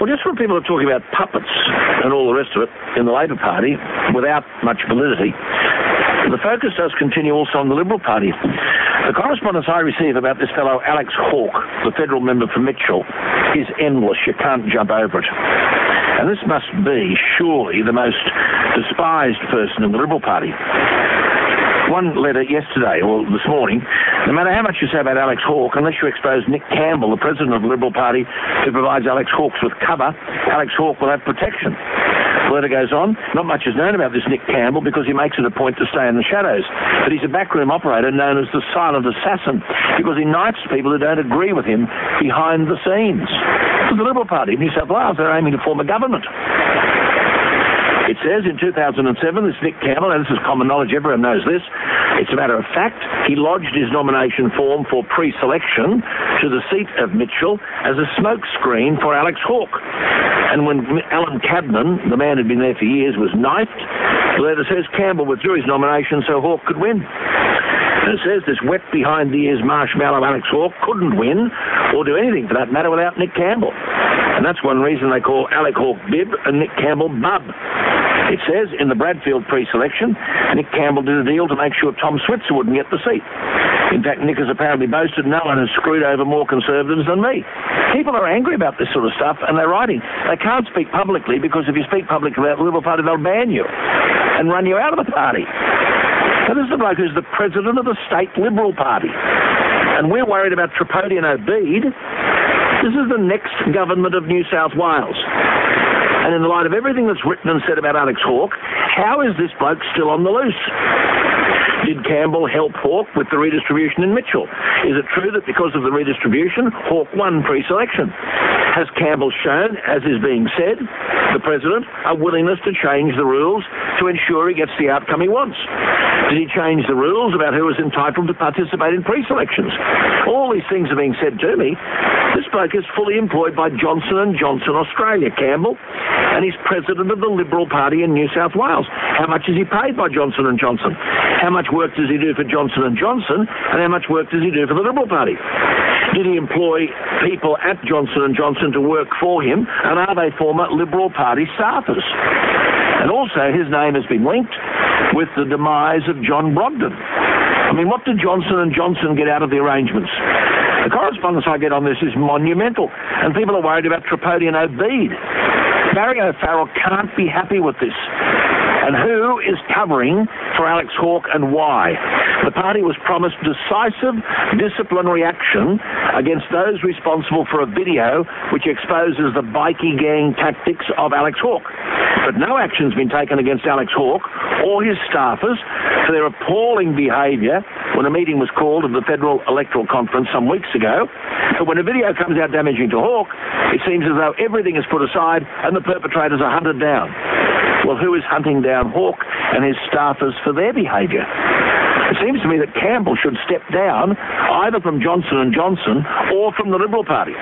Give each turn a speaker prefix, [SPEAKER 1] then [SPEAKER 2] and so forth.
[SPEAKER 1] Well, just when people are talking about puppets and all the rest of it in the Labor Party without much validity, the focus does continue also on the Liberal Party. The correspondence I receive about this fellow Alex Hawke, the federal member for Mitchell, is endless. You can't jump over it. And this must be, surely, the most despised person in the Liberal Party. One letter yesterday, or this morning, no matter how much you say about Alex Hawke, unless you expose Nick Campbell, the president of the Liberal Party, who provides Alex Hawke with cover, Alex Hawke will have protection. The letter goes on, not much is known about this Nick Campbell because he makes it a point to stay in the shadows. But he's a backroom operator known as the silent assassin because he knifes people who don't agree with him behind the scenes. For the Liberal Party of New South Wales, they're aiming to form a government. It says in 2007, this Nick Campbell, and this is common knowledge, everyone knows this, it's a matter of fact, he lodged his nomination form for pre-selection to the seat of Mitchell as a smokescreen for Alex Hawke. And when Alan Cadman, the man who'd been there for years, was knifed, the letter says Campbell withdrew his nomination so Hawke could win. And it says this wet behind-the-ears marshmallow Alex Hawke couldn't win, or do anything for that matter, without Nick Campbell. And that's one reason they call Alex Hawke Bib and Nick Campbell Bub. It says in the Bradfield pre-selection, Nick Campbell did a deal to make sure Tom Switzer wouldn't get the seat. In fact, Nick has apparently boasted no one has screwed over more Conservatives than me. People are angry about this sort of stuff, and they're writing. They can't speak publicly because if you speak publicly about the Liberal Party, they'll ban you and run you out of the party. Now, this is the bloke who's the president of the state Liberal Party. And we're worried about Tripodi and Obeid. This is the next government of New South Wales. And in the light of everything that's written and said about Alex Hawke, how is this bloke still on the loose? Did Campbell help Hawke with the redistribution in Mitchell? Is it true that because of the redistribution, Hawke won pre-selection? Has Campbell shown, as is being said, the President, a willingness to change the rules to ensure he gets the outcome he wants? Did he change the rules about who was entitled to participate in pre-selections? All these things are being said to me. This bloke is fully employed by Johnson & Johnson Australia, Campbell, and he's president of the Liberal Party in New South Wales. How much is he paid by Johnson & Johnson? How much work does he do for Johnson & Johnson? And how much work does he do for the Liberal Party? Did he employ people at Johnson & Johnson to work for him? And are they former Liberal Party staffers? And also, his name has been linked with the demise of John Brogden. I mean, what did Johnson & Johnson get out of the arrangements? The correspondence I get on this is monumental, and people are worried about Tripodi and Obeid. Barry O'Farrell can't be happy with this. And who is covering for Alex Hawke and why? The party was promised decisive disciplinary action against those responsible for a video which exposes the bikie gang tactics of Alex Hawke. But no action's been taken against Alex Hawke or his staffers for their appalling behaviour when a meeting was called of the Federal Electoral Conference some weeks ago. But when a video comes out damaging to Hawke, it seems as though everything is put aside and the perpetrators are hunted down. Well, who is hunting down Hawke and his staffers for their behaviour? It seems to me that Campbell should step down either from Johnson & Johnson or from the Liberal Party.